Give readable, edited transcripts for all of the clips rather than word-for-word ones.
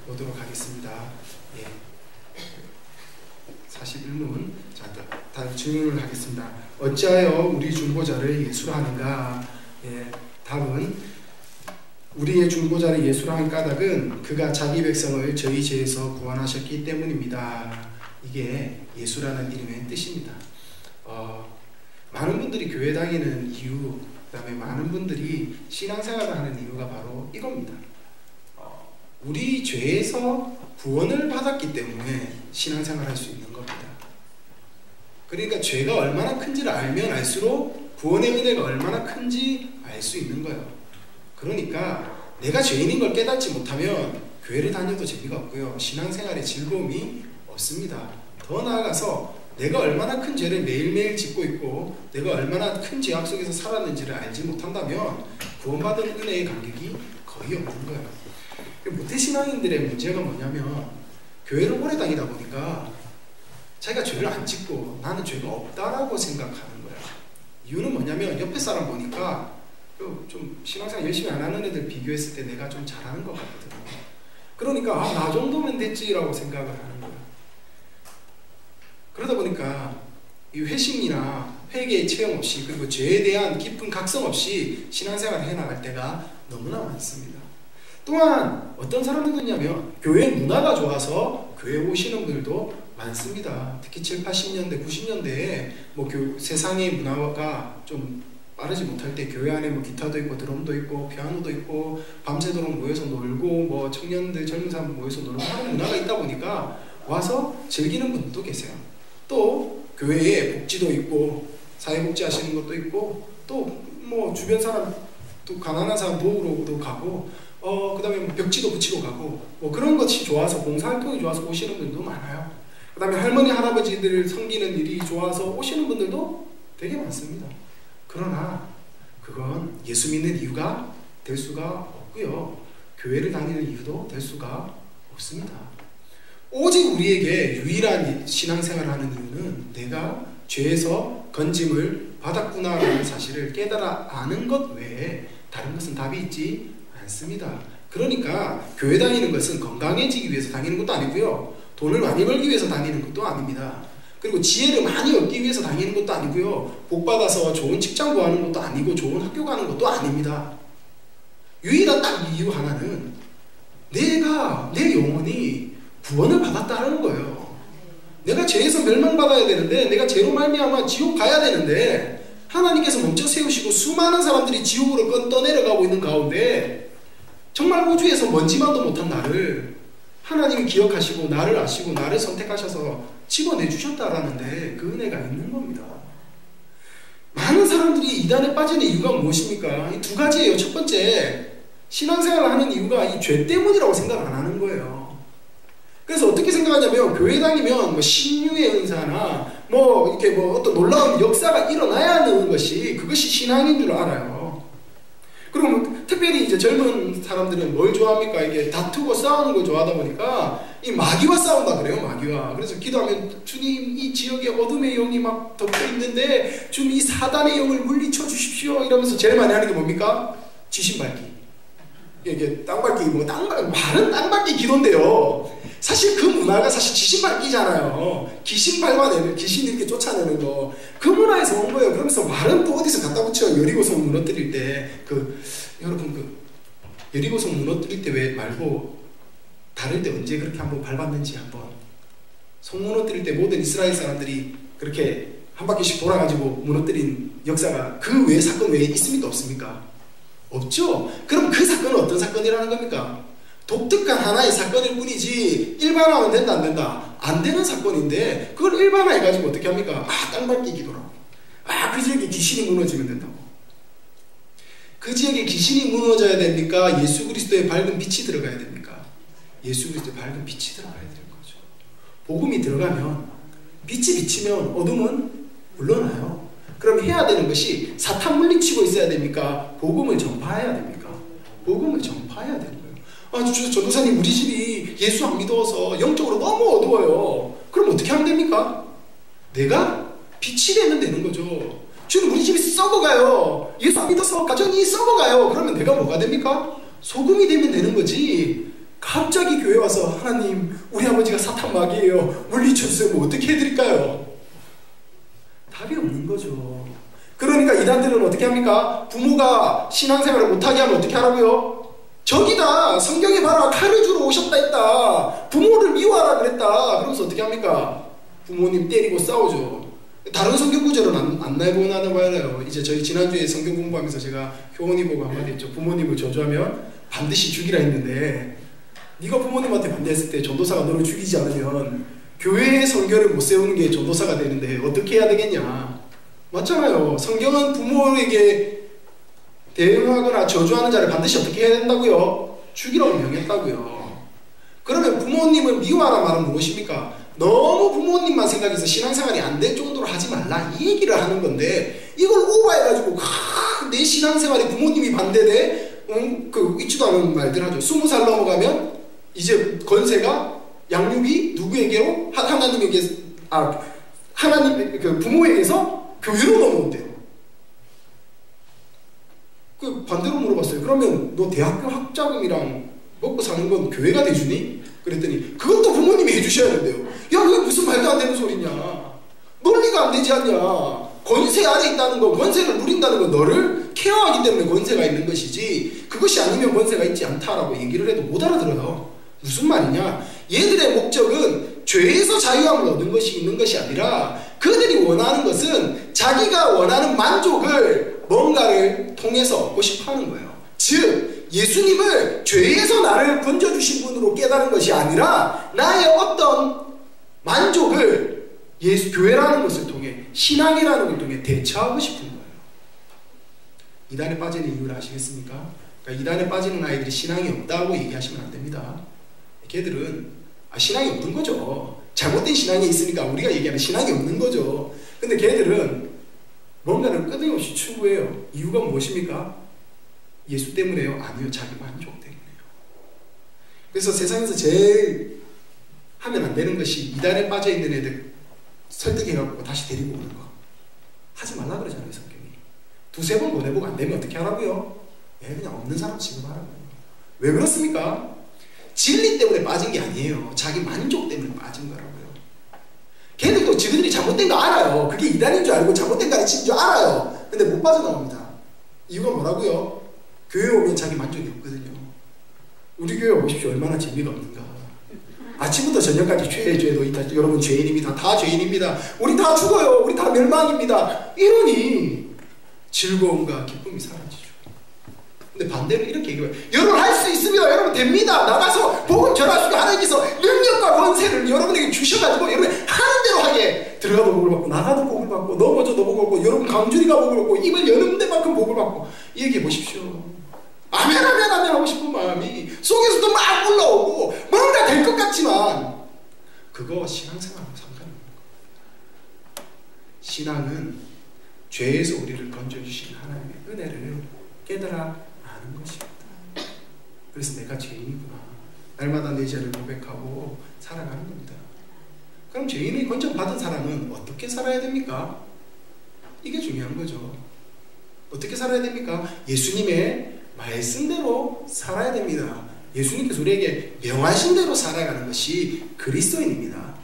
보도록 하겠습니다. 예. 41문. 자, 다음 질문을 하겠습니다. 어찌하여 우리 중보자를 예수라 하는가? 예, 답은 우리의 중보자를 예수라 한 까닭은 그가 자기 백성을 저희 죄에서 구원하셨기 때문입니다. 이게 예수라는 이름의 뜻입니다. 많은 분들이 교회 다니는 이유, 그 다음에 많은 분들이 신앙생활을 하는 이유가 바로 이겁니다. 우리 죄에서 구원을 받았기 때문에 신앙생활을 할 수 있는 겁니다. 그러니까 죄가 얼마나 큰지를 알면 알수록 구원의 은혜가 얼마나 큰지 알 수 있는 거예요. 그러니까 내가 죄인인 걸 깨닫지 못하면 교회를 다녀도 재미가 없고요. 신앙생활에 즐거움이 없습니다. 더 나아가서 내가 얼마나 큰 죄를 매일매일 짓고 있고 내가 얼마나 큰 죄악 속에서 살았는지를 알지 못한다면 구원받은 은혜의 간격이 거의 없는 거예요. 모태신앙인들의 문제가 뭐냐면 교회를 오래 다니다 보니까 자기가 죄를 안 짓고 나는 죄가 없다라고 생각하는 거예요. 이유는 뭐냐면 옆에 사람 보니까 좀 신앙생활 열심히 안 하는 애들 비교했을 때 내가 좀 잘하는 것 같거든요. 그러니까 나 정도면 됐지라고 생각을 하는 거예요. 그러다 보니까 이 회심이나 회개의 체험 없이 그리고 죄에 대한 깊은 각성 없이 신앙생활을 해나갈 때가 너무나 많습니다. 또한 어떤 사람들은 있냐면 교회 문화가 좋아서 교회 오시는 분들도 많습니다. 특히 7, 80년대, 90년대에 세상의 문화가 좀 빠르지 못할 때 교회 안에 기타도 있고 드럼도 있고 피아노도 있고 밤새도록 모여서 놀고 청년들 젊은 사람 모여서 놀고 하는 문화가 있다 보니까 와서 즐기는 분들도 계세요. 또 교회에 복지도 있고 사회복지 하시는 것도 있고 또 주변 사람 또 가난한 사람 도우러도 가고 그 다음에 벽지도 붙이고 가고 그런 것이 좋아서 봉사활동이 좋아서 오시는 분들도 많아요. 그 다음에 할머니 할아버지들을 섬기는 일이 좋아서 오시는 분들도 되게 많습니다. 그러나 그건 예수 믿는 이유가 될 수가 없고요. 교회를 다니는 이유도 될 수가 없습니다. 오직 우리에게 유일한 신앙생활을 하는 이유는 내가 죄에서 건짐을 받았구나라는 사실을 깨달아 아는 것 외에 다른 것은 답이 있지 않습니다. 그러니까 교회 다니는 것은 건강해지기 위해서 다니는 것도 아니고요. 돈을 많이 벌기 위해서 다니는 것도 아닙니다. 그리고 지혜를 많이 얻기 위해서 다니는 것도 아니고요. 복받아서 좋은 직장 구하는 것도 아니고 좋은 학교 가는 것도 아닙니다. 유일한 딱 이유 하나는 내 영혼이 구원을 받았다는 거예요. 내가 죄에서 멸망받아야 되는데 내가 죄로 말미암아 지옥 가야 되는데 하나님께서 먼저 세우시고 수많은 사람들이 지옥으로 떠내려가고 있는 가운데 정말 우주에서 먼지만도 못한 나를 하나님이 기억하시고 나를 아시고 나를 선택하셔서 집어내주셨다라는데 그 은혜가 있는 겁니다. 많은 사람들이 이단에 빠지는 이유가 무엇입니까? 이 두 가지예요. 첫 번째, 신앙생활을 하는 이유가 이 죄 때문이라고 생각 안 하는 거예요. 그래서 어떻게 생각하냐면 교회 다니면 신유의 은사나 이렇게 어떤 놀라운 역사가 일어나야 하는 것이 그것이 신앙인 줄 알아요. 그리고 특별히 이제 젊은 사람들은 뭘 좋아합니까? 이게 다투고 싸우는 걸 좋아하다 보니까 이 마귀와 싸운다 그래요. 마귀와. 그래서 기도하면 주님 이 지역에 어둠의 영이 막 덮여 있는데 주님 이 사단의 영을 물리쳐 주십시오 이러면서 제일 많이 하는 게 뭡니까? 귀신밟기. 이게 땅밟기 말은 땅밟기 기도인데요. 사실 그 문화가 사실 귀신밟기잖아요. 귀신 밟아내는, 귀신 이렇게 쫓아내는 거. 그 문화에서 온 거예요. 그러면서 말은 또 어디서 갖다 붙여. 여리고성 무너뜨릴 때 여러분 여리고성 무너뜨릴 때 왜 말고 다를 때 언제 그렇게 한번 밟았는지 한번. 성 무너뜨릴 때 모든 이스라엘 사람들이 그렇게 한 바퀴씩 돌아가지고 무너뜨린 역사가 그 외의 사건 외에 있습니까? 없습니까? 없죠? 그럼 그 사건은 어떤 사건이라는 겁니까? 독특한 하나의 사건일 뿐이지 일반화하면 된다 안 된다? 안 되는 사건인데 그걸 일반화해가지고 어떻게 합니까? 땅밟기 기도라고. 그 지역에 귀신이 무너지면 된다고. 그 지역에 귀신이 무너져야 됩니까? 예수 그리스도의 밝은 빛이 들어가야 됩니까? 예수 그리스도의 밝은 빛이 들어가야 되는 거죠. 복음이 들어가면 빛이 비치면 어둠은 물러나요. 그럼 해야 되는 것이 사탄 물리치고 있어야 됩니까? 복음을 전파해야 됩니까? 복음을 전파해야 되는 거예요. 전도사님 우리 집이 예수 안 믿어서 영적으로 너무 어두워요. 그럼 어떻게 하면 됩니까? 내가 빛이 되는 거죠. 주님 우리 집이 썩어가요. 예수 안 믿어서 가정이 썩어가요. 그러면 내가 뭐가 됩니까? 소금이 되면 되는 거지. 갑자기 교회 와서 하나님 우리 아버지가 사탄 마귀예요. 물리쳐주세요. 뭐 어떻게 해드릴까요? 답이 없는 거죠. 그러니까 이단들은 어떻게 합니까? 부모가 신앙생활을 못하게 하면 어떻게 하라고요? 저기다 성경에 봐라 칼을 주러 오셨다 했다. 부모를 미워하라 그랬다. 그러면서 어떻게 합니까? 부모님 때리고 싸우죠. 다른 성경 구절은 안 내보나 봐요. 이제 저희 지난주에 성경 공부하면서 제가 교원이 보고 한마디 했죠. 부모님을 저주하면 반드시 죽이라 했는데 네가 부모님한테 반대했을 때 전도사가 너를 죽이지 않으면 교회의 성결을 못 세우는 게 전도사가 되는데 어떻게 해야 되겠냐. 맞잖아요. 성경은 부모에게 대응하거나 저주하는 자를 반드시 어떻게 해야 된다고요? 죽이라고 명했다고요. 그러면 부모님을 미워하라 말은 무엇입니까? 너무 부모님만 생각해서 신앙생활이 안 될 정도로 하지 말라 이 얘기를 하는 건데 이걸 오버해가지고 내 신앙생활에 부모님이 반대돼 있지도 않은 말들 하죠. 20살 넘어가면 이제 권세가 양육이 누구에게로? 하나님에게 하나님 부모에게서 교회로 넘어온대요. 그 반대로 물어봤어요. 그러면 너 대학교 학자금이랑 먹고 사는 건 교회가 대주니? 그랬더니 그것도 부모님이 해주셔야 된대요. 야 그게 무슨 말도 안 되는 소리냐. 논리가 안 되지 않냐. 권세 아래 있다는 거, 권세를 누린다는 건 너를 케어하기 때문에 권세가 있는 것이지 그것이 아니면 권세가 있지 않다라고 얘기를 해도 못 알아들어요. 무슨 말이냐. 얘들의 목적은 죄에서 자유함을 얻는 것이 있는 것이 아니라 그들이 원하는 것은 자기가 원하는 만족을 뭔가를 통해서 얻고 싶어하는 거예요. 즉 예수님을 죄에서 나를 건져주신 분으로 깨달은 것이 아니라 나의 어떤 만족을 교회라는 것을 통해 신앙이라는 걸 통해 대처하고 싶은 거예요. 이단에 빠지는 이유를 아시겠습니까? 그러니까 이단에 빠지는 아이들이 신앙이 없다고 얘기하시면 안 됩니다. 걔들은 신앙이 없는 거죠. 잘못된 신앙이 있으니까 우리가 얘기하는 신앙이 없는 거죠. 근데 걔들은 뭔가를 끊임없이 추구해요. 이유가 무엇입니까? 예수 때문에요? 아니요. 자기 만족 때문에요. 그래서 세상에서 제일 하면 안 되는 것이 이단에 빠져있는 애들 설득해갖고 다시 데리고 오는 거. 하지 말라 그러잖아요. 성경이. 두세 번 보내보고 안 되면 어떻게 하라고요? 그냥 없는 사람 취급하라고요. 왜 그렇습니까? 진리 때문에 빠진 게 아니에요. 자기 만족 때문에 빠진 거라고요. 걔들도 지들이 잘못된 거 알아요. 그게 이단인 줄 알고 잘못된 가르치는 줄 알아요. 근데 못 빠져나옵니다. 이유가 뭐라고요? 교회 오면 자기 만족이 없거든요. 우리 교회 오십시오. 얼마나 재미가 없는가. 아침부터 저녁까지 죄도 있다. 여러분 죄인입니다. 다 죄인입니다. 우리 다 죽어요. 우리 다 멸망입니다. 이러니 즐거움과 기쁨이 사라지죠. 근데 반대로 이렇게 얘기해요. 여러분 할 수 있습니다. 여러분 됩니다. 나가서 복음 전하시고 하나님께서 능력과 권세를 여러분에게 주셔가지고 여러분 하는 대로 하게 들어가도 복을 받고 나가도 복을 받고 넘어져도 복을 받고 여러분 강준이가 복을 받고 입을 여는 데만큼 복을 받고 얘기해 보십시오. 아멘 아멘 아멘 하고 싶은 마음이 속에서도 막 올라오고 뭔가 될 것 같지만 그거 신앙생활하고 상관없는 거예요. 신앙은 죄에서 우리를 건져주신 하나님의 은혜를 깨달아 아는 것입니다. 그래서 내가 죄인이구나. 날마다 내 죄를 고백하고 살아가는 겁니다. 그럼 죄인이 건져받은 사람은 어떻게 살아야 됩니까? 이게 중요한 거죠. 어떻게 살아야 됩니까? 예수님의 말씀대로 살아야 됩니다. 예수님께서 우리에게 명하신 대로 살아가는 것이 그리스도인입니다.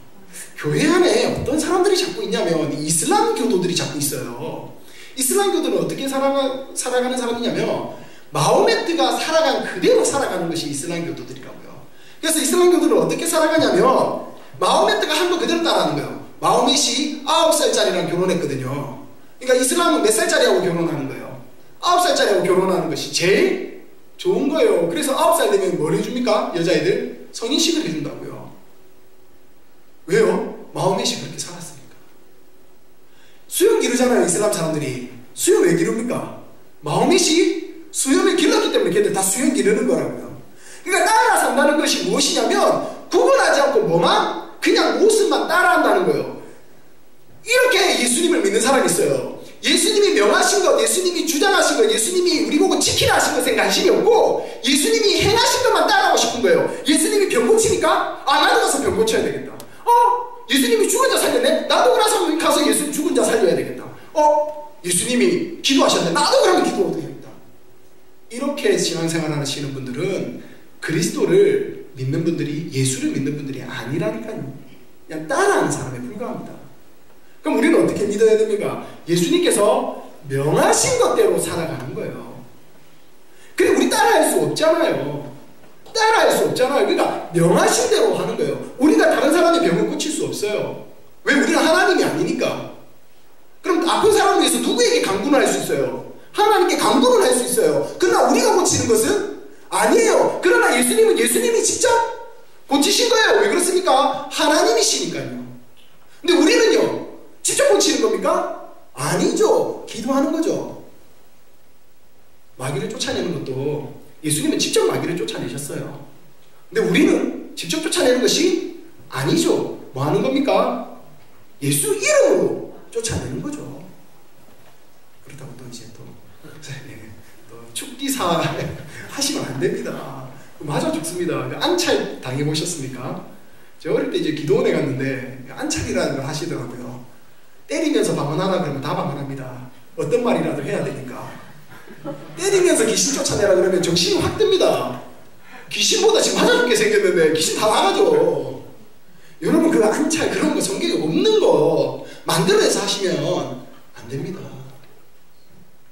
교회 안에 어떤 사람들이 자꾸 있냐면 이슬람 교도들이 자꾸 있어요. 이슬람 교도는 어떻게 살아가는 사람이냐면 마호메트가 살아간 그대로 살아가는 것이 이슬람 교도들이라고요. 그래서 이슬람 교도는 어떻게 살아가냐면 마호메트가 한 거 그대로 따라하는 거예요. 마호메트이 9살짜리랑 결혼했거든요. 그러니까 이슬람은 몇 살짜리하고 결혼하는 거예요? 9살짜리하고 결혼하는 것이 제일 좋은 거예요. 그래서 9살 되면 뭘 해줍니까? 여자애들 성인식을 해준다고요. 왜요? 마호메트이 그렇게 살았으니까. 수염 기르잖아요. 이슬람 사람들이. 수염 왜 기릅니까? 마호메트이 수염을 길렀기 때문에 걔들 다 수염 기르는 거라고요. 그러니까 따라 산다는 것이 무엇이냐면 구분하지 않고 뭐만 그냥 모습만 따라한다는 거예요. 이렇게 예수님을 믿는 사람이 있어요. 예수님이 명하신 것, 예수님이 주장하신 것, 예수님이 우리 보고 지키라 하신 것에 관심이 없고 예수님이 행하신 것만 따라하고 싶은 거예요. 예수님이 병 고치니까 나도 가서 병 고쳐야 되겠다. 예수님이 죽은 자 살렸네? 나도 가서 예수님 죽은 자 살려야 되겠다. 예수님이 기도하셨네? 나도 그러면 기도해야 되겠다. 이렇게 신앙생활 하시는 분들은 그리스도를 믿는 분들이 예수를 믿는 분들이 아니라니까요. 그냥 따라하는 사람에 불과합니다. 그럼 우리는 어떻게 믿어야 됩니까? 예수님께서 명하신 것대로 살아가는 거예요. 근데 우리 따라할 수 없잖아요. 따라할 수 없잖아요. 그러니까 명하신 대로 하는 거예요. 우리가 다른 사람의 병을 고칠 수 없어요. 왜? 우리는 하나님이 아니니까. 그럼 아픈 사람을 위해서 누구에게 강구를 할 수 있어요? 하나님께 강구를 할 수 있어요. 그러나 우리가 고치는 것은 아니에요. 그러나 예수님이 직접 고치신 거예요. 왜 그렇습니까? 하나님이시니까요. 근데 우리는요, 직접 고치는 겁니까? 아니죠. 기도하는 거죠. 마귀를 쫓아내는 것도 예수님은 직접 마귀를 쫓아내셨어요. 근데 우리는 직접 쫓아내는 것이 아니죠. 뭐 하는 겁니까? 예수 이름으로 쫓아내는 거죠. 그렇다고 또 이제 또 축기사 하시면 안 됩니다. 맞아 죽습니다. 안찰 당해보셨습니까? 제가 어릴 때 이제 기도원에 갔는데 안찰이라는 걸 하시더라고요. 때리면서 방언하라 그러면 다 방언합니다. 어떤 말이라도 해야 되니까. 때리면서 귀신 쫓아내라 그러면 정신이 확 듭니다. 귀신보다 지금 맞아 죽게 생겼는데 귀신 다 나가죠. 여러분 그 안찰 그런 거 성경에 없는 거 만들어내서 하시면 안 됩니다.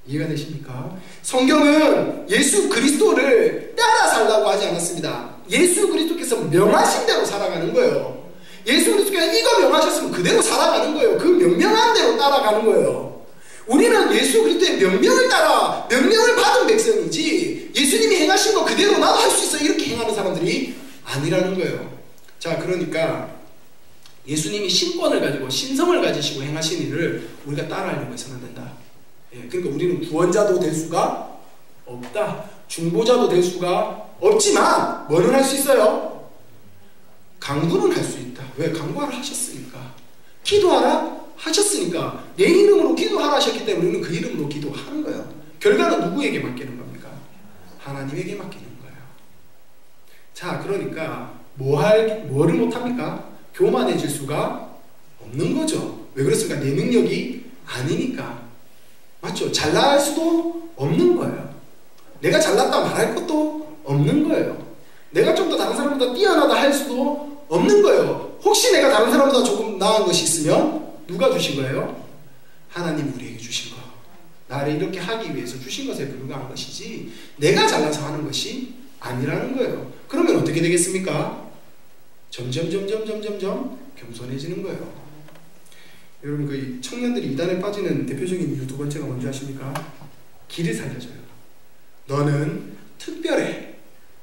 이해가 되십니까? 성경은 예수 그리스도를 따라 살라고 하지 않았습니다. 예수 그리스도께서 명하신 대로 살아가는 거예요. 예수 그리스도께서 이거 명하셨으면 그대로 살아가는 거예요. 그 명령한 대로 따라가는 거예요. 우리는 예수 그리스도의 명령을 따라 명령을 받은 백성이지 예수님이 행하신 거 그대로 나도 할 수 있어 이렇게 행하는 사람들이 아니라는 거예요. 자, 그러니까 예수님이 신권을 가지고 신성을 가지시고 행하신 일을 우리가 따라하려고 해서는 안 된다. 그러니까 우리는 구원자도 될 수가 없다. 중보자도 될 수가 없지만 뭐는 할 수 있어요? 강구는 할 수 있다. 왜? 강구하라 하셨으니까. 기도하라 하셨으니까. 내 이름으로 기도하라 하셨기 때문에 우리는 그 이름으로 기도하는 거예요. 결과는 누구에게 맡기는 겁니까? 하나님에게 맡기는 거예요. 자, 그러니까 뭐를 못합니까? 교만해질 수가 없는 거죠. 왜 그렇습니까? 내 능력이 아니니까. 맞죠? 잘날 수도 없는 거예요. 내가 잘났다 말할 것도 없는 거예요. 내가 좀 더 다른 사람보다 뛰어나다 할 수도 없는 거예요. 혹시 내가 다른 사람보다 조금 나은 것이 있으면 누가 주신 거예요? 하나님 우리에게 주신 거. 나를 이렇게 하기 위해서 주신 것에 불과한 것이지 내가 잘나서 하는 것이 아니라는 거예요. 그러면 어떻게 되겠습니까? 점점 겸손해지는 거예요. 여러분 그 청년들이 이단에 빠지는 대표적인 이유 두 번째가 뭔지 아십니까? 길을 살려줘요. 너는 특별해.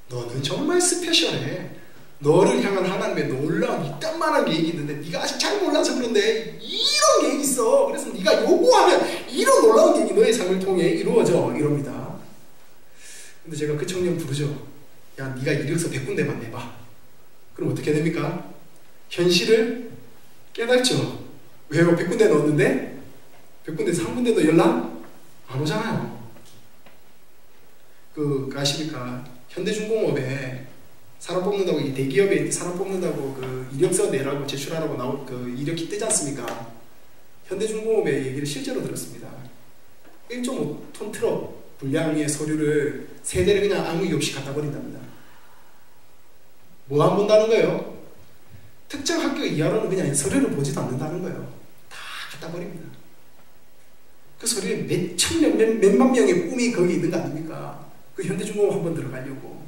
너는 정말 스페셜해. 너를 향한 하나님의 놀라운 이딴만한 계획이 있는데 네가 아직 잘 몰라서 그런데 이런 계획이 있어. 그래서 네가 요구하면 이런 놀라운 계획이 너의 삶을 통해 이루어져. 이럽니다. 근데 제가 그 청년 부르죠. 야, 네가 이력서 100군데만 내봐. 그럼 어떻게 됩니까? 현실을 깨닫죠. 왜요? 100군데 넣었는데 100군데에서 한 군데도 연락 안 오잖아요. 아십니까? 현대중공업에 사람 뽑는다고, 이 대기업에 사람 뽑는다고 그 이력서 내라고 제출하라고 나올 그 이력이 뜨지 않습니까? 현대중공업의 얘기를 실제로 들었습니다. 1.5톤 트럭 분량의 서류를 3대를 그냥 아무 이유 없이 갖다 버린답니다. 뭐 안 본다는 거예요? 특정 학교 이하로는 그냥 서류를 보지도 않는다는 거예요. 다 갖다 버립니다. 그 서류에 몇만 명의 꿈이 거기 있는 거 아닙니까? 그 현대중공업 한번 들어가려고.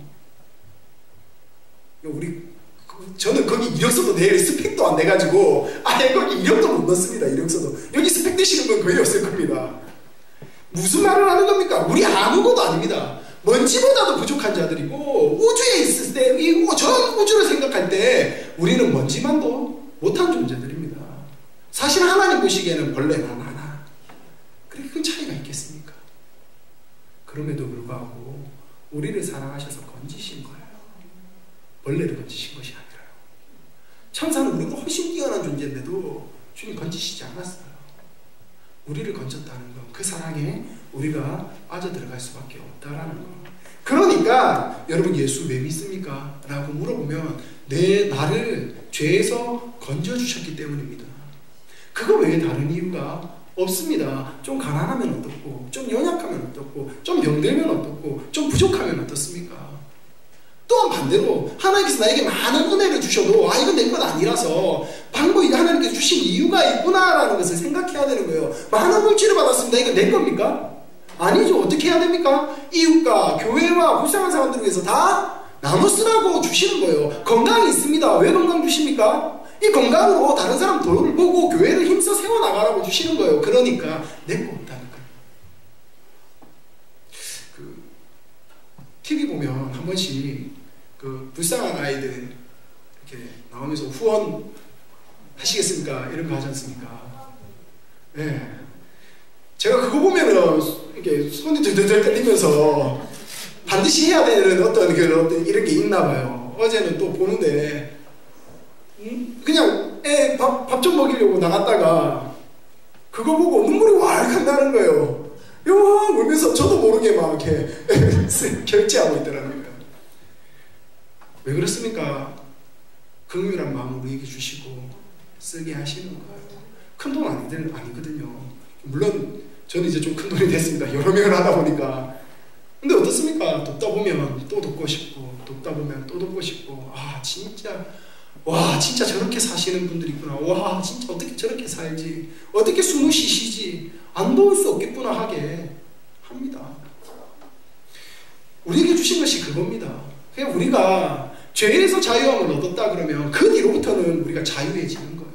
저는 거기 이력서도 내 스펙도 안 내가지고 아예 거기 이력도 못 넣습니다. 이력서도. 여기 스펙 되시는 분 거의 없을 겁니다. 무슨 말을 하는 겁니까? 우리 아무것도 아닙니다. 먼지보다도 부족한 자들이고 우주에 있을 때 전 우주를 생각할 때 우리는 먼지만도 못한 존재들입니다. 사실 하나님 보시기에는 벌레는 하나. 그렇게 큰 차이가 있겠습니까? 그럼에도 불구하고 우리를 사랑하셔서 건지신 거예요. 벌레를 건지신 것이 아니라요. 천사는 우리가 훨씬 뛰어난 존재인데도 주님 건지시지 않았어요. 우리를 건졌다는 건 그 사랑에 우리가 빠져들어갈 수밖에 없다라는 거. 그러니까 여러분 예수 왜 믿습니까? 라고 물어보면 나를 죄에서 건져주셨기 때문입니다. 그거 외에 다른 이유가 없습니다. 좀 가난하면 어떻고, 좀 연약하면 어떻고, 좀 병들면 어떻고, 좀 부족하면 어떻습니까? 또한 반대로 하나님께서 나에게 많은 은혜를 주셔도 이건 내 것 아니라서 방법이 하나님께서 주신 이유가 있구나라는 것을 생각해야 되는 거예요. 많은 물질을 받았습니다. 이건 내 겁니까? 아니죠. 어떻게 해야 됩니까? 이웃과 교회와 불쌍한 사람들을 위해서 다 나눠 쓰라고 주시는 거예요. 건강이 있습니다. 왜 건강 주십니까? 이 건강으로 다른 사람 도를 보고 교회를 힘써 세워나가라고 주시는 거예요. 그러니까 내 거 없다는 거예요. TV 보면 한 번씩 불쌍한 아이들 이렇게 나오면서 후원 하시겠습니까? 이런 거 하지 않습니까? 네. 제가 그거 보면은 이렇게 손이 들들들 떨리면서 반드시 해야 되는 어떤 이런 게 있나 봐요. 어제는 또 보는데 그냥 애 밥 좀 먹이려고 나갔다가 그거 보고 눈물이 왈칵 나는 거예요. 영화 울면서 저도 모르게 막 이렇게 결제하고 있더라는 거예요. 왜 그렇습니까? 긍휼한 마음을 우리에게 주시고 쓰게 하시는 거예요. 큰 돈 아니거든요. 물론 저는 이제 좀 큰 돈이 됐습니다. 여러 명을 하다 보니까. 근데 어떻습니까? 돕다 보면 또 돕고 싶고, 돕다 보면 또 돕고 싶고, 진짜 저렇게 사시는 분들이 있구나. 와, 진짜 어떻게 저렇게 살지? 어떻게 숨을 쉬시지? 안 도울 수 없겠구나 하게 합니다. 우리에게 주신 것이 그겁니다. 그냥 우리가 죄에서 자유함을 얻었다 그러면 그 뒤로부터는 우리가 자유해지는 거예요.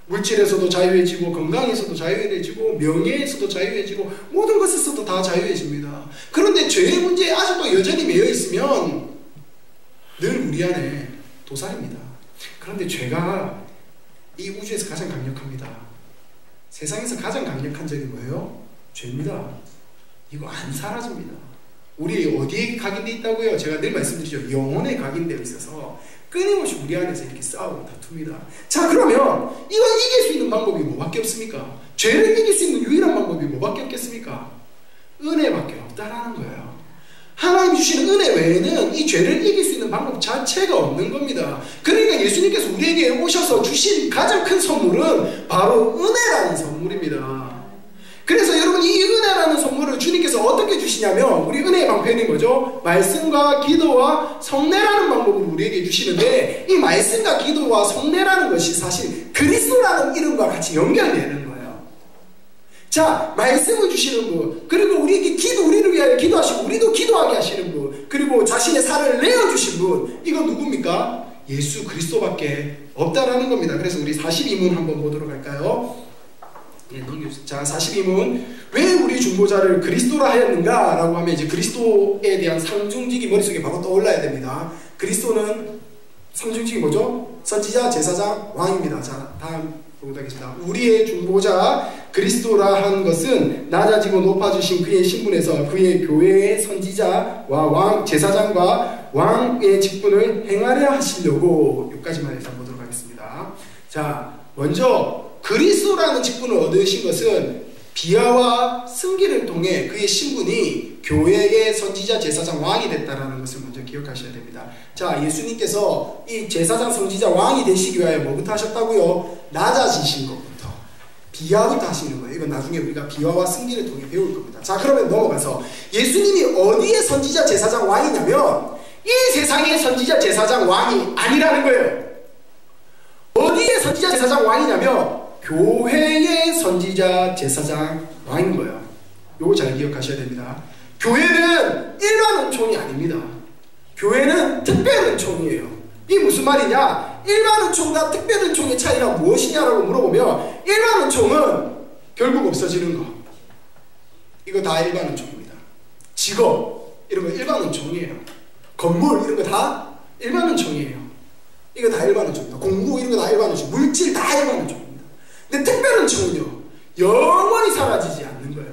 물질에서도 자유해지고, 건강에서도 자유해지고, 명예에서도 자유해지고, 모든 것에서도 다 자유해집니다. 그런데 죄의 문제에 아직도 여전히 매여 있으면 늘 우리 안에 도살입니다. 그런데 죄가 이 우주에서 가장 강력합니다. 세상에서 가장 강력한 적이 뭐예요? 죄입니다. 이거 안 사라집니다. 우리 어디에 각인되어 있다고요? 제가 늘 말씀드리죠. 영혼에 각인되어 있어서 끊임없이 우리 안에서 이렇게 싸우고 다툽니다. 자, 그러면 이걸 이길 수 있는 방법이 뭐밖에 없습니까? 죄를 이길 수 있는 유일한 방법이 뭐밖에 없겠습니까? 은혜밖에 없다라는 거예요. 하나님 주시는 은혜 외에는 이 죄를 이길 수 있는 방법 자체가 없는 겁니다. 그러니까 예수님께서 우리에게 오셔서 주신 가장 큰 선물은 바로 은혜라는 선물입니다. 그래서 여러분, 이 은혜라는 선물을 주님께서 어떻게 주시냐면, 우리 은혜의 방편이 뭐죠? 말씀과 기도와 성례라는 방법을 우리에게 주시는데, 이 말씀과 기도와 성례라는 것이 사실 그리스도라는 이름과 같이 연결되는 거예요. 자, 말씀을 주시는 분, 그리고 우리에게 우리를 위하여 기도하시고 우리도 기도하게 하시는 분, 그리고 자신의 살을 내어주신 분, 이건 누굽니까? 예수 그리스도밖에 없다라는 겁니다. 그래서 우리 42문 한번 보도록 할까요? 자, 42문. 왜 우리 중보자를 그리스도라 하였는가? 라고 하면 이제 그리스도에 대한 상징직이 머릿속에 바로 떠올라야 됩니다. 그리스도는 상징직이 뭐죠? 선지자, 제사장, 왕입니다. 자, 다음 보도록 하겠습니다. 우리의 중보자 그리스도라 한 것은 낮아지고 높아주신 그의 신분에서 그의 교회의 선지자와 왕, 제사장과 왕의 직분을 행하려 하시려고, 여기까지만 해서 보도록 하겠습니다. 자, 먼저 그리스도라는 직분을 얻으신 것은 비하와 승기를 통해 그의 신분이 교회의 선지자, 제사장, 왕이 됐다라는 것을 먼저 기억하셔야 됩니다. 자, 예수님께서 이 제사장, 선지자, 왕이 되시기 위하여 뭐부터 하셨다고요? 낮아지신 것부터, 비하부터 하시는 거예요. 이건 나중에 우리가 비하와 승기를 통해 배울 겁니다. 자, 그러면 넘어가서 예수님이 어디에 선지자, 제사장, 왕이냐면 이 세상의 선지자, 제사장, 왕이 아니라는 거예요. 어디에 선지자, 제사장, 왕이냐면 교회의 선지자, 제사장, 왕인 거예요. 요거 잘 기억하셔야 됩니다. 교회는 일반 은총이 아닙니다. 교회는 특별 은총이에요. 이 무슨 말이냐? 일반 은총과 특별 은총의 차이가 무엇이냐라고 물어보면, 일반 은총은 결국 없어지는 거, 이거 다 일반 은총입니다. 직업 이런 거 일반 은총이에요. 건물 이런 거 다 일반 은총이에요. 이거 다 일반 은총입니다. 공부 이런 거 다 일반 은총, 물질 다 일반 은총입니다. 근데 특별 은총은요, 영원히 사라지지 않는 거예요.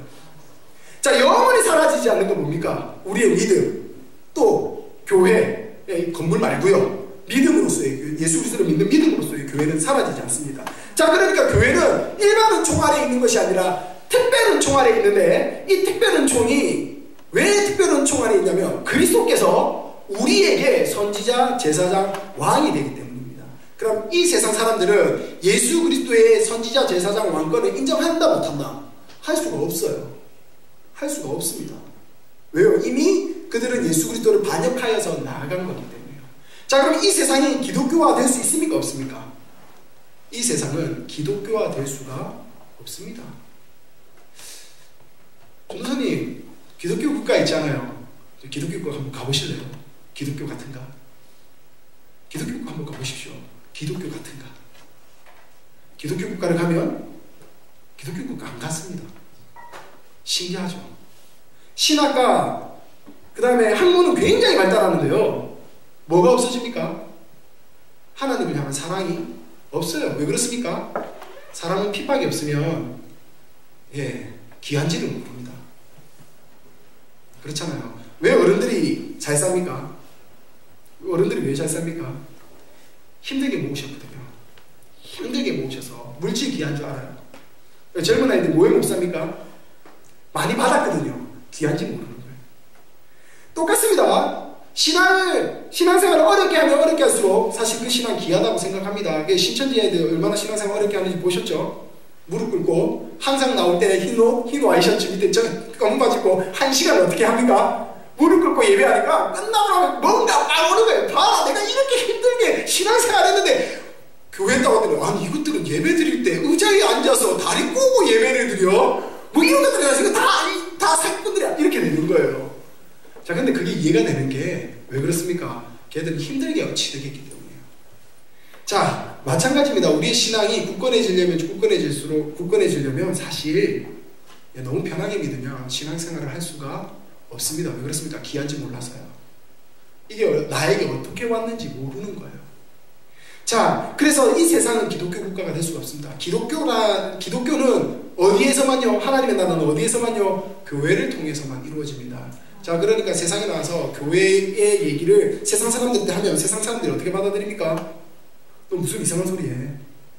자, 영원히 사라지지 않는 건 뭡니까? 우리의 믿음, 또 교회, 건물 말고요, 믿음으로서의, 예수 그리스도를 믿는 믿음으로서의 교회는 사라지지 않습니다. 자, 그러니까 교회는 일반 은총 아래 있는 것이 아니라 특별 은총 아래 있는데, 이 특별 은총이 왜 특별 은총 아래 있냐면 그리스도께서 우리에게 선지자, 제사장, 왕이 되기 때문입니다. 그럼 이 세상 사람들은 예수 그리스도의 선지자, 제사장, 왕권을 인정한다 못한다? 할 수가 없어요. 할 수가 없습니다. 왜요? 이미 그들은 예수 그리스도를 반역하여서 나아간 거기 때문에. 자, 그럼 이 세상이 기독교화 될 수 있습니까? 없습니까? 이 세상은 기독교화 될 수가 없습니다. 전도사님, 기독교 국가 있잖아요. 기독교 국가 한번 가보실래요? 기독교 같은가? 기독교 국가 한번 가보십시오. 기독교 같은가? 기독교 국가를 가면 기독교 국가 안 같습니다. 신기하죠? 신학과 그 다음에 학문은 굉장히 발달하는데요. 뭐가 없어집니까? 하나님을 향한 사랑이 없어요. 왜 그렇습니까? 사람은 핍박이 없으면 귀한지를 모릅니다. 그렇잖아요. 왜 어른들이 잘 삽니까? 어른들이 왜 잘 삽니까? 힘들게 모으셨거든요. 힘들게 모으셔서 물질 귀한 줄 알아요. 젊은 아이들 뭐에 못 삽니까? 많이 받았거든요. 귀한지 모르는 거예요. 똑같습니다. 신앙생활을 어렵게 하면 어렵게 할수록 사실 그 신앙 귀하다고 생각합니다. 신천지 애들 얼마나 신앙생활 어렵게 하는지 보셨죠? 무릎 꿇고 항상 나올 때 흰 와이셔츠 밑에 검은 바지 입고 1시간 어떻게 합니까? 무릎 꿇고 예배하니까 끝나고 나면 뭔가 막 오는 거예요. 봐라, 내가 이렇게 힘들게 신앙생활 했는데 교회 따왔더니 아니 이것들은 예배 드릴 때 의자에 앉아서 다리 꼬고 예배를 드려? 뭐 이런 것들이 아니라 다 사기꾼들이야. 이렇게 되는 거예요. 자, 근데 그게 이해가 되는 게 왜 그렇습니까? 걔들은 힘들게 취득했기 때문이에요. 자, 마찬가지입니다. 우리의 신앙이 굳건해지려면 사실 너무 편하게 믿으면 신앙생활을 할 수가 없습니다. 왜 그렇습니까? 귀한지 몰라서요. 이게 나에게 어떻게 왔는지 모르는 거예요. 자, 그래서 이 세상은 기독교 국가가 될 수가 없습니다. 기독교는 어디에서만요? 하나님의 나라는 어디에서만요? 교회를 통해서만 이루어집니다. 자, 그러니까 세상에 나와서 교회의 얘기를 세상 사람들한테 하면 세상 사람들이 어떻게 받아들입니까? 너 무슨 이상한 소리해?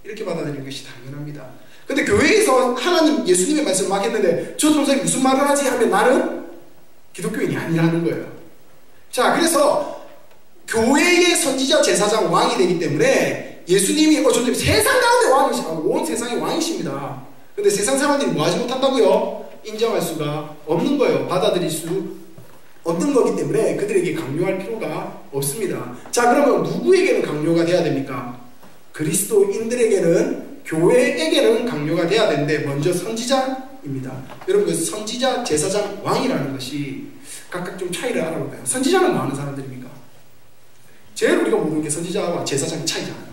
이렇게 받아들이는 것이 당연합니다. 근데 교회에서 하나님, 예수님의 말씀을 막 했는데 저 전사님 무슨 말을 하지? 하면 나는 기독교인이 아니라는 거예요. 자, 그래서 교회의 선지자, 제사장, 왕이 되기 때문에 예수님이 세상 가운데 왕이시다. 온 세상의 왕이십니다. 근데 세상 사람들이 뭐 하지 못한다고요? 인정할 수가 없는 거예요. 받아들일 수 없는 거기 때문에 그들에게 강요할 필요가 없습니다. 자, 그러면 누구에게는 강요가 돼야 됩니까? 그리스도인들에게는, 교회에게는 강요가 돼야 되는데 먼저 선지자입니다. 여러분, 그 선지자, 제사장, 왕이라는 것이 각각 좀 차이를 알아볼까요? 선지자는 뭐 하는 사람들입니까? 제일 우리가 모르는 게 선지자와 제사장의 차이잖아요.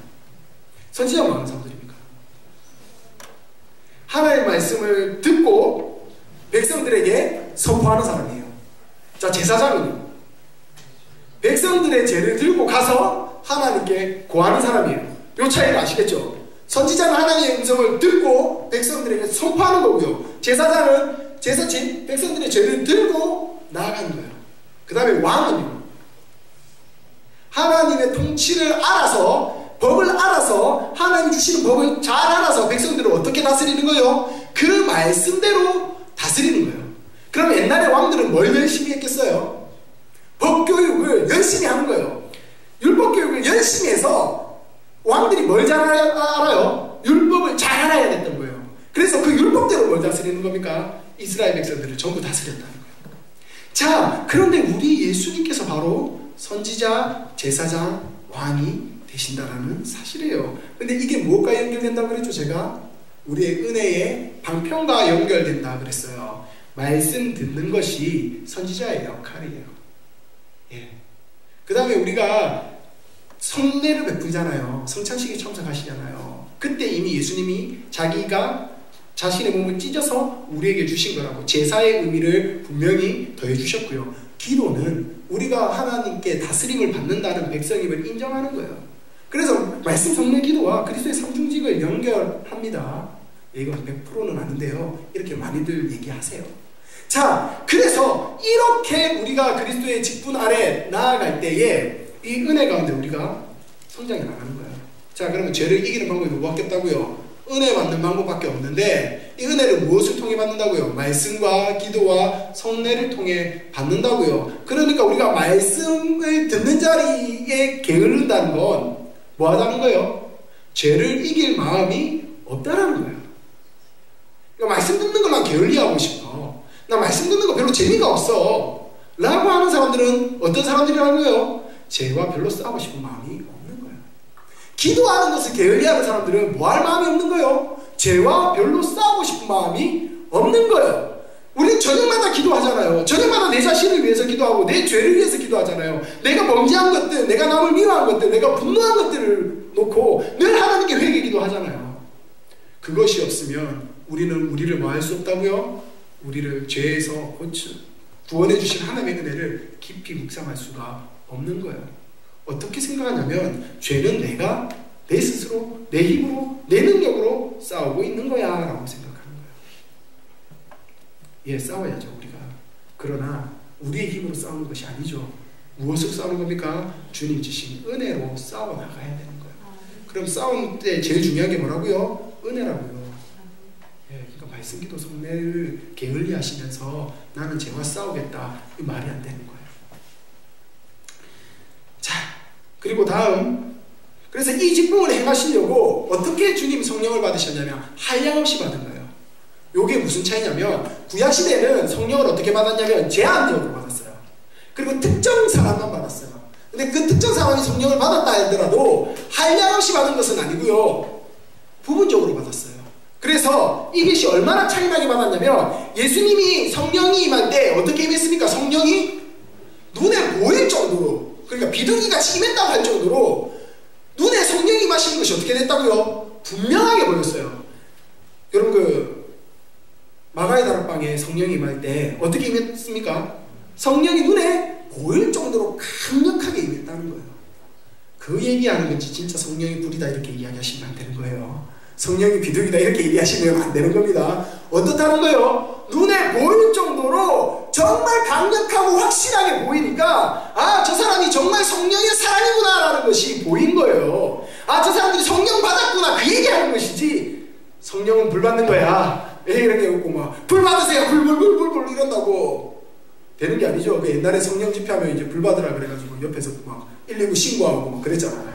선지자는 뭐 하는 사람들입니까? 하나님의 말씀을 듣고 백성들에게 선포하는 사람이에요. 자, 제사장은요? 백성들의 죄를 들고 가서 하나님께 고하는 사람이에요. 이 차이를 아시겠죠? 선지자는 하나님의 음성을 듣고 백성들에게 선포하는 거고요. 제사장은 제사친 백성들의 죄를 들고 나아가는 거예요. 그 다음에 왕은요? 하나님의 통치를 알아서, 법을 알아서, 하나님 주시는 법을 잘 알아서 백성들을 어떻게 다스리는 거예요? 그 말씀대로 다스리는 거예요. 그럼 옛날에 왕들은 뭘 열심히 했겠어요? 법교육을 열심히 하는 거예요. 율법교육을 열심히 해서 왕들이 뭘 잘 알아요? 율법을 잘 알아야 됐던 거예요. 그래서 그 율법대로 뭘 다스리는 겁니까? 이스라엘 백성들을 전부 다스렸다는 거예요. 자, 그런데 우리 예수님께서 바로 선지자, 제사장, 왕이 되신다라는 사실이에요. 근데 이게 무엇과 연결된다고 그랬죠? 제가 우리의 은혜의 방편과 연결된다 그랬어요. 말씀 듣는 것이 선지자의 역할이에요. 그 다음에 우리가 성례를 베풀잖아요. 성찬식에 참석하시잖아요. 그때 이미 예수님이 자기가 자신의 몸을 찢어서 우리에게 주신 거라고 제사의 의미를 분명히 더해 주셨고요. 기도는 우리가 하나님께 다스림을 받는다는 백성임을 인정하는 거예요. 그래서 말씀 성례 기도와 그리스도의 상중직을 연결합니다. 이건 100%는 아닌데요. 이렇게 많이들 얘기하세요. 자, 그래서 이렇게 우리가 그리스도의 직분 아래 나아갈 때에 이 은혜 가운데 우리가 성장해 나가는 거예요. 자, 그러면 죄를 이기는 방법이 뭐밖에 은혜 받는 방법밖에 없는데 이 은혜를 무엇을 통해 받는다고요? 말씀과 기도와 성례를 통해 받는다고요. 그러니까 우리가 말씀을 듣는 자리에 게으른다는 건 뭐 하자는 거예요? 죄를 이길 마음이 없다라는 거예요. 그러니까 말씀 듣는 것만 게을리하고 싶어. 나 말씀 듣는 거 별로 재미가 없어 라고 하는 사람들은 어떤 사람들이라는 거예요? 죄와 별로 싸우고 싶은 마음이 없는 거예요. 기도하는 것을 게을리하는 사람들은 뭐 할 마음이 없는 거예요? 죄와 별로 싸우고 싶은 마음이 없는 거예요. 우리는 저녁마다 기도하잖아요. 저녁마다 내 자신을 위해서 기도하고 내 죄를 위해서 기도하잖아요. 내가 범죄한 것들, 내가 남을 미워한 것들, 내가 분노한 것들을 놓고 늘 하나님께 회개 기도하잖아요. 그것이 없으면 우리는 우리를 뭐 할 수 없다고요? 우리를 죄에서 구원해 주신 하나님의 은혜를 깊이 묵상할 수가 없는 거예요. 어떻게 생각하냐면 죄는 내가 내 스스로 내 힘으로 내 능력으로 싸우고 있는 거야 라고 생각하는 거예요. 예, 싸워야죠 우리가. 그러나 우리의 힘으로 싸우는 것이 아니죠. 무엇으로 싸우는 겁니까? 주님 주신 은혜로 싸워나가야 되는 거예요. 그럼 싸울 때 제일 중요한 게 뭐라고요? 은혜라고요. 예, 그러니까 말씀기도 성례를 게을리 하시면서 나는 죄와 싸우겠다, 이 말이 안 되는 거예요. 자, 그리고 다음, 그래서 이 직분을 행하시려고 어떻게 주님 성령을 받으셨냐면 한량없이 받은 거예요. 요게 무슨 차이냐면 구약시대는 성령을 어떻게 받았냐면 제한적으로 받았어요. 그리고 특정 사람만 받았어요. 근데 그 특정 사람이 성령을 받았다 하더라도 한량없이 받은 것은 아니고요, 부분적으로 받았어요. 그래서 이것이 얼마나 차이나게 받았냐면 예수님이 성령이 임할 때 어떻게 임했습니까? 성령이 눈에 보일 정도로, 그러니까 비둘기같이 임했다고 할 정도로 눈에 성령이 임하시는 것이 어떻게 됐다고요? 분명하게 보였어요. 여러분 그 마가의 다락방에 성령이 임할 때 어떻게 임했습니까? 성령이 눈에 보일 정도로 강력하게 임했다는 거예요. 그 얘기하는 건지 진짜 성령이 불이다 이렇게 이야기하시면 안 되는 거예요. 성령이 비둘기다 이렇게 얘기하시면 안 되는 겁니다. 어떻다는 거예요? 눈에 보일 정도로 정말 강력하고 확실하게 보이니까 아, 저 사람이 정말 성령의 사람이구나 라는 것이 보인 거예요. 아, 저 사람들이 성령 받았구나 그 얘기하는 것이지 성령은 불 받는 거야 이렇게 웃고 막 불 받으세요 불 이런다고 되는 게 아니죠. 그 옛날에 성령 집회하면 이제 불 받으라 그래가지고 옆에서 막 119 신고하고 막 그랬잖아요.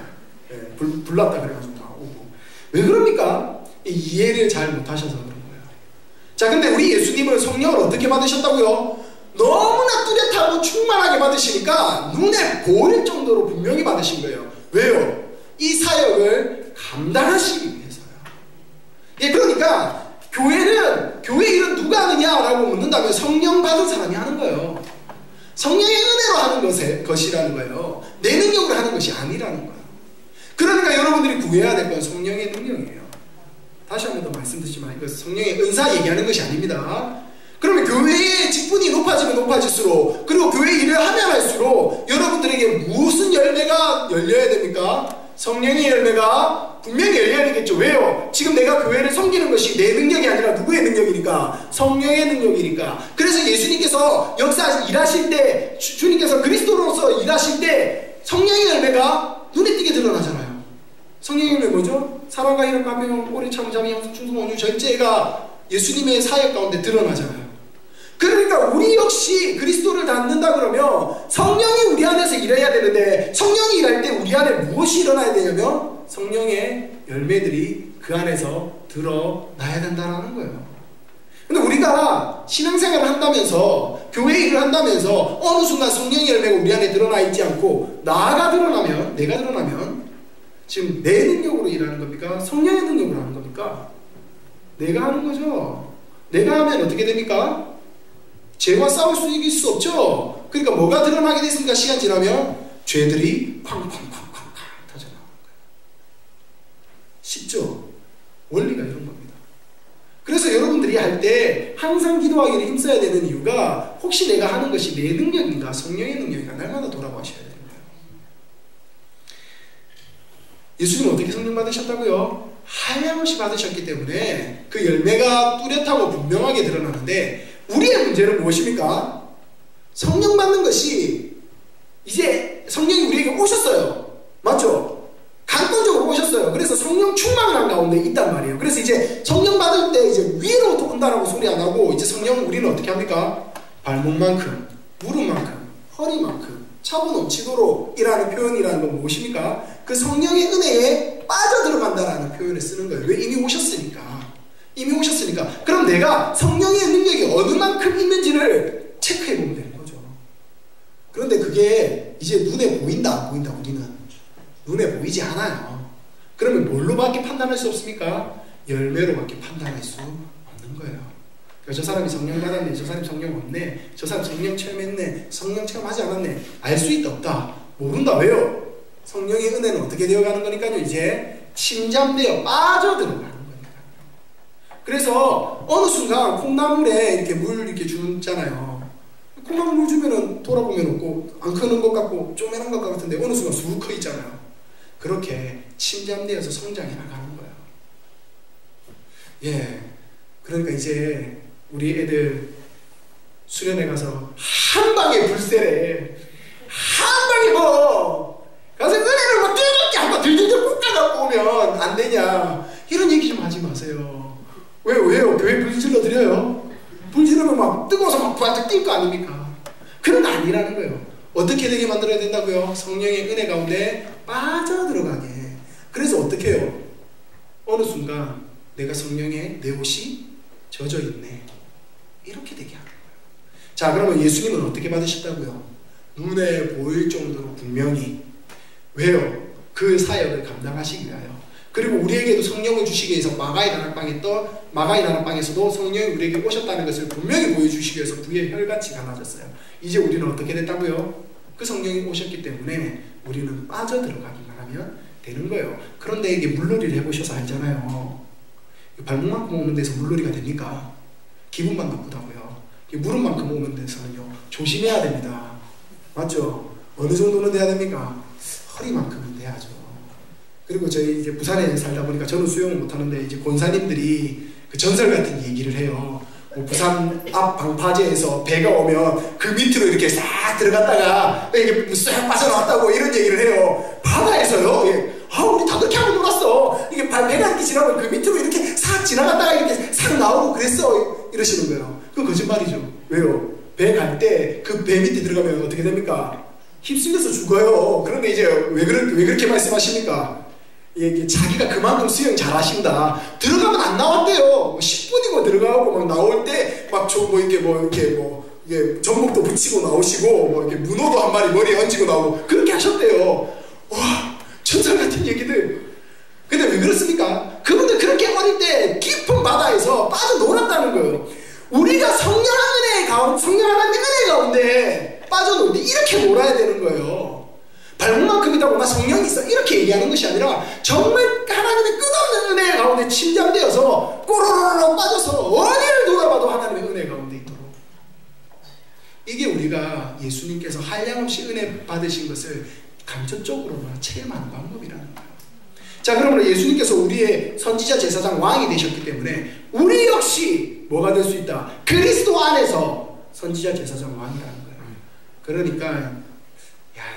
예, 불 났다 그래가지고 다 오고. 왜 그럽니까? 이해를 잘 못하셔서 그런 거예요. 자, 근데 우리 예수님은 성령을 어떻게 받으셨다고요? 너무나 뚜렷하고 충만하게 받으시니까 눈에 보일 정도로 분명히 받으신 거예요. 왜요? 이 사역을 감당하시기 위해서요. 예, 그러니까 교회 일은 누가 하느냐라고 묻는다면 성령 받은 사람이 하는 거예요. 성령의 은혜로 하는 것이라는 거예요. 내 능력으로 하는 것이 아니라는 거예요. 그러니까 여러분들이 구해야 될 건 성령의 능력이에요. 다시 한 번 더 말씀드리지만 이거 성령의 은사 얘기하는 것이 아닙니다. 그러면 교회의 직분이 높아지면 높아질수록, 그리고 교회 일을 하면 할수록 여러분들에게 무슨 열매가 열려야 됩니까? 성령의 열매가 분명히 열려야 되겠죠. 왜요? 지금 내가 교회를 섬기는 것이 내 능력이 아니라 누구의 능력이니까? 성령의 능력이니까. 그래서 예수님께서 역사 일하실 때, 주님께서 그리스도로서 일하실 때 성령의 열매가 눈에 띄게 드러나잖아요. 성령의 열매 뭐죠? 사랑과 희락과 화평, 오래 참, 자비, 양속, 충성, 온유, 절제가 예수님의 사역 가운데 드러나잖아요. 그러니까 우리 역시 그리스도를 닮는다 그러면 성령이 우리 안에서 일해야 되는데, 성령이 일할 때 우리 안에 무엇이 일어나야 되냐면 성령의 열매들이 그 안에서 드러나야 된다는 거예요. 근데 우리가 신앙생활을 한다면서, 교회 일을 한다면서 어느 순간 성령의 열매가 우리 안에 드러나 있지 않고 내가 드러나면 지금 내 능력으로 일하는 겁니까? 성령의 능력으로 하는 겁니까? 내가 하는 거죠. 내가 하면 어떻게 됩니까? 죄와 싸울 수 이길 수 없죠. 그러니까 뭐가 드러나게 됐습니까? 시간 지나면 죄들이 쾅쾅쾅쾅 터져나오는 거예요. 쉽죠? 원리가 이런 겁니다. 그래서 여러분들이 할 때 항상 기도하기를 힘써야 되는 이유가, 혹시 내가 하는 것이 내 능력인가 성령의 능력인가 날마다 돌아보셔야 되는 거예요. 예수님은 어떻게 성령 받으셨다고요? 한량없이 받으셨기 때문에 그 열매가 뚜렷하고 분명하게 드러나는데, 우리의 문제는 무엇입니까? 성령 받는 것이, 이제 성령이 우리에게 오셨어요. 맞죠? 강권적으로 오셨어요. 그래서 성령 충만을 한 가운데 있단 말이에요. 그래서 이제 성령 받을 때 이제 위로부터 온다라고 소리 안 하고, 이제 성령 우리는 어떻게 합니까? 발목만큼, 무릎만큼, 허리만큼 차고 넘치도록 이라는 표현이라는 건 무엇입니까? 그 성령의 은혜에 빠져들어간다라는 표현을 쓰는 거예요. 왜? 이미 오셨으니까. 그럼 내가 성령의 능력이 어느 만큼 있는지를 체크해 보면 되는 거죠. 그런데 그게 이제 눈에 보인다 안 보인다? 우리는 눈에 보이지 않아요. 그러면 뭘로밖에 판단할 수 없습니까? 열매로밖에 판단할 수 없는 거예요. 그러니까 저 사람이 성령 받았네, 저 사람이 성령 없네, 저 사람 성령 체험했네, 성령 체험하지 않았네, 알 수 있다 없다? 모른다. 왜요? 성령의 은혜는 어떻게 되어가는 거니까요? 이제 침잠되어 빠져들어가는 거니까요. 그래서 어느 순간 콩나물에 이렇게 물 이렇게 주잖아요. 콩나물 물 주면은 돌아보면 없고 안 크는 것 같고 쪼매난 것 같은데 어느 순간 쑥 커 있잖아요. 그렇게 침잠되어서 성장해 나가는 거예요. 예, 그러니까 이제 우리 애들 수련회 가서 한 방에 불새래, 한 방에 뭐 가서 은혜를 막 뜨겁게 한번 들들들 볶아갖고 오면 안 되냐, 이런 얘기 좀 하지 마세요. 왜요? 교회 불 질러 드려요? 불 지르면 막 뜨거워서 막 부활짝 뛸 거 아닙니까? 그런 거 아니라는 거예요. 어떻게 되게 만들어야 된다고요? 성령의 은혜 가운데 빠져들어가게. 그래서 어떻게 해요? 어느 순간 내가 성령에 내 옷이 젖어 있네, 이렇게 되게 하는 거예요. 자, 그러면 예수님은 어떻게 받으셨다고요? 눈에 보일 정도로 분명히. 왜요? 그 사역을 감당하시기 위하여. 그리고 우리에게도 성령을 주시기 위해서 마가의 나라방에서도 성령이 우리에게 오셨다는 것을 분명히 보여주시기 위해서 부의 혈같이 감아졌어요. 이제 우리는 어떻게 됐다고요? 그 성령이 오셨기 때문에 우리는 빠져들어가기만 하면 되는 거예요. 그런데 이게 물놀이를 해보셔서 알잖아요. 발목만큼 오는 데서 물놀이가 됩니까? 기분만 나쁘다고요. 무릎 만큼 오는 데서는요, 조심해야 됩니다. 맞죠? 어느 정도는 돼야 됩니까? 허리만큼은 돼야죠. 그리고 저희 이제 부산에 살다 보니까 저는 수영을 못하는데 이제 권사님들이 그 전설 같은 얘기를 해요. 뭐 부산 앞 방파제에서 배가 오면 그 밑으로 이렇게 싹 들어갔다가 이게 싹 빠져나왔다고 이런 얘기를 해요. 바다에서요. 예. 우리 다 그렇게 하고 놀았어. 이게 배가 이렇게 지나면 그 밑으로 이렇게 싹 지나갔다가 이렇게 싹 나오고 그랬어, 이러시는 거예요. 그건 거짓말이죠. 왜요? 배 갈 때 그 배 밑에 들어가면 어떻게 됩니까? 휩쓸려서 죽어요. 그런데 이제 왜 그렇게 말씀하십니까? 이게 자기가 그만큼 수영 잘 하신다. 들어가면 안 나왔대요. 10분이고 들어가고 막 나올 때 막 이게 전복도 붙이고 나오시고 뭐 이렇게 문어도 한 마리 머리에 얹고 나오고 그렇게 하셨대요. 와, 천사 같은 얘기들. 근데 왜 그렇습니까? 그분들 그렇게 어릴 때 깊은 바다에서 빠져 놀았다는 거예요. 우리가 성령 하나님의 은혜 가운데 빠져놀 때 이렇게 놀아야 되는 거예요. 발목만큼이다 보면 성령이 있어, 이렇게 얘기하는 것이 아니라 정말 하나님의 끝없는 은혜 가운데 침잠되어서 꼬로로로 빠져서 어디를 돌아봐도 하나님의 은혜 가운데 있도록. 이게 우리가 예수님께서 한량없이 은혜 받으신 것을 간접적으로나 체험하는 방법이라는 거예요. 자, 그러므로 예수님께서 우리의 선지자, 제사장, 왕이 되셨기 때문에 우리 역시 뭐가 될 수 있다? 그리스도 안에서 선지자, 제사장, 왕이라는 거예요. 그러니까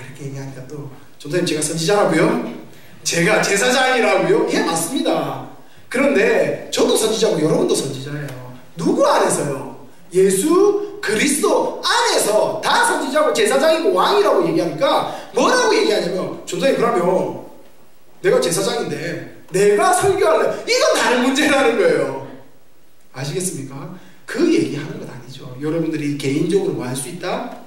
이렇게 얘기하니까 또 전도사님, 제가 선지자라고요? 제가 제사장이라고요? 예, 맞습니다. 그런데 저도 선지자고 여러분도 선지자예요. 누구 안에서요? 예수 그리스도 안에서 다 선지자고 제사장이고 왕이라고 얘기하니까 뭐라고 얘기하냐면, 전도사님, 그러면 내가 제사장인데 내가 설교할래, 이건 다른 문제라는 거예요. 아시겠습니까? 그 얘기하는 건 아니죠. 여러분들이 개인적으로 뭐 할 수 있다?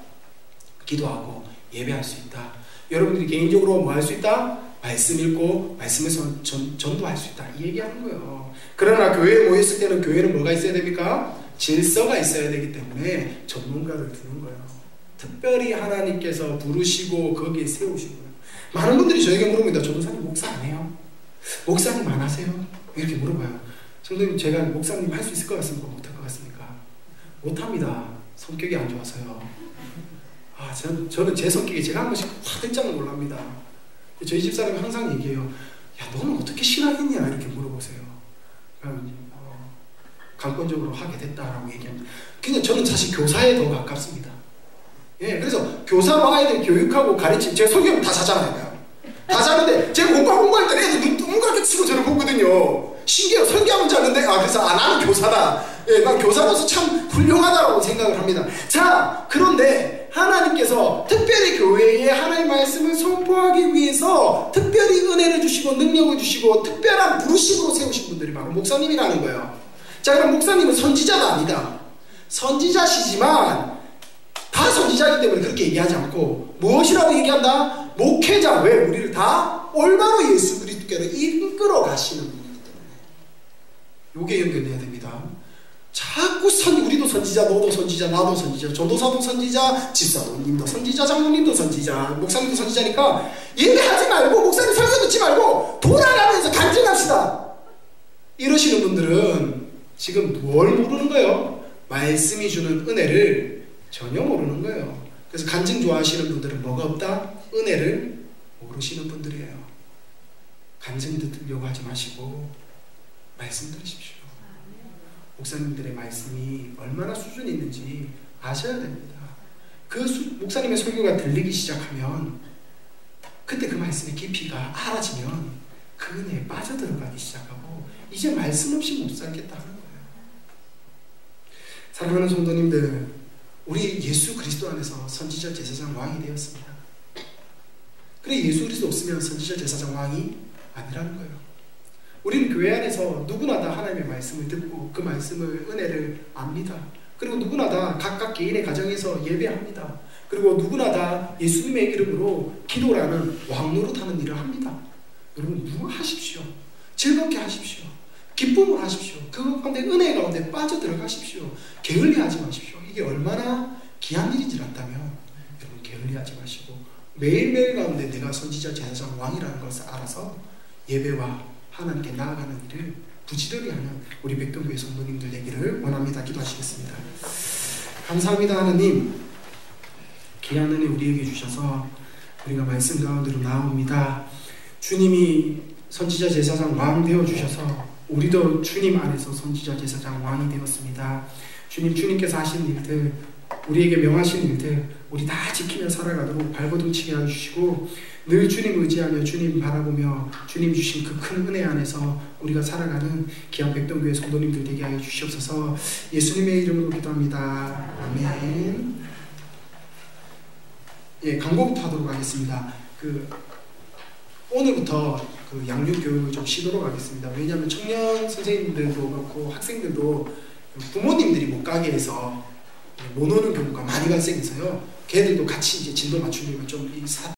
기도하고 예배할 수 있다. 여러분들이 개인적으로 뭐 할 수 있다? 말씀 읽고 말씀에서 전도할 수 있다, 이 얘기하는 거예요. 그러나 교회에 모였을 때는 교회는 뭐가 있어야 됩니까? 질서가 있어야 되기 때문에 전문가를 두는 거예요. 특별히 하나님께서 부르시고 거기에 세우신 거예요. 많은 분들이 저에게 물어봅니다. 전도사님 목사 안 해요? 목사님 안 하세요? 이렇게 물어봐요. 선생님, 제가 목사님 할 수 있을 것 같습니까? 못할 것 같습니까? 못합니다. 성격이 안 좋아서요. 저는 제 성격이 제가 한 번씩 화들짝 놀랍니다. 저희 집사람이 항상 얘기해요. 야, 너는 어떻게 신학했냐? 이렇게 물어보세요. 강권적으로 하게 됐다라고 얘기합니다. 그냥 저는 사실 교사에 더 가깝습니다. 예, 그래서 교사와 아이들 교육하고 가르치고, 제가 설교하면 다 자잖아요. 다 자는데 제가 공부할 때 애들 눈 동그랗게 치고 저를 보거든요. 신기해요. 설교하면 자는데 그래서 나는 교사다. 예, 난 교사로서 참 훌륭하다고 생각을 합니다. 자, 그런데 하나님께서 특별히 교회에 하나님의 말씀을 선포하기 위해서 특별히 은혜를 주시고 능력을 주시고 특별한 부르심으로 세우신 분들이 바로 목사님이라는 거예요. 자, 그럼 목사님은 선지자가 아니다. 선지자시지만 다 다 선지자이기 때문에 그렇게 얘기하지 않고 무엇이라고 얘기한다? 목회자. 왜? 우리를 다 올바로 예수 그리스도께로 이끌어 가시는 분이기 때문에 요게 연결돼야 됩니다. 자꾸 우리도 선지자, 너도 선지자, 나도 선지자, 전도사도 선지자, 집사님도 선지자, 장로님도 선지자, 목사님도 선지자니까 예배하지 말고 목사님 설교 듣지 말고 돌아가면서 간증합시다. 이러시는 분들은 지금 뭘 모르는 거예요? 말씀이 주는 은혜를 전혀 모르는 거예요. 그래서 간증 좋아하시는 분들은 뭐가 없다? 은혜를 모르시는 분들이에요. 간증 듣으려고 하지 마시고 말씀 들으십시오. 목사님들의 말씀이 얼마나 수준이 있는지 아셔야 됩니다. 목사님의 설교가 들리기 시작하면 그때 그 말씀의 깊이가 알아지면 그 은혜에 빠져들어가기 시작하고 이제 말씀 없이 못 살겠다는 거예요. 사랑하는 성도님들, 우리 예수 그리스도 안에서 선지자, 제사장, 왕이 되었습니다. 그래 예수 그리스도 없으면 선지자, 제사장, 왕이 아니라는 거예요. 우리는 교회 안에서 누구나 다 하나님의 말씀을 듣고 그 말씀을, 은혜를 압니다. 그리고 누구나 다 각각 개인의 가정에서 예배합니다. 그리고 누구나 다 예수님의 이름으로 기도라는 왕노릇하는 일을 합니다. 여러분 하십시오. 즐겁게 하십시오. 기쁨을 하십시오. 그 가운데 은혜 가운데 빠져들어가십시오. 게을리하지 마십시오. 이게 얼마나 귀한 일인지 안다면 여러분 게을리하지 마시고 매일매일 가운데 내가 선지자, 제사장, 왕이라는 것을 알아서 예배와 하나님께 나아가는 일을 부지런히 하는 우리 백동교회 성도님들 되기를 원합니다. 기도하시겠습니다. 감사합니다. 하나님, 귀한 은혜 우리에게 주셔서 우리가 말씀 가운데로 나옵니다. 주님이 선지자, 제사장, 왕 되어주셔서 우리도 주님 안에서 선지자, 제사장, 왕이 되었습니다. 주님께서 하신 일들, 우리에게 명하신 일들 우리 다 지키며 살아가도록 발버둥치게 해주시고 늘 주님 의지하며 주님 바라보며 주님 주신 그 큰 은혜 안에서 우리가 살아가는 귀한 백동교회 성도님들 되게 하여 주시옵소서. 예수님의 이름으로 기도합니다. 아멘. 예, 광고부터 하도록 하겠습니다. 오늘부터 양육교육을 좀 쉬도록 하겠습니다. 왜냐하면 청년 선생님들도 그렇고 학생들도 부모님들이 못 가게 해서 못 오는 경우가 많이 발생해서요. 걔들도 같이 이제 진도 맞추려면 좀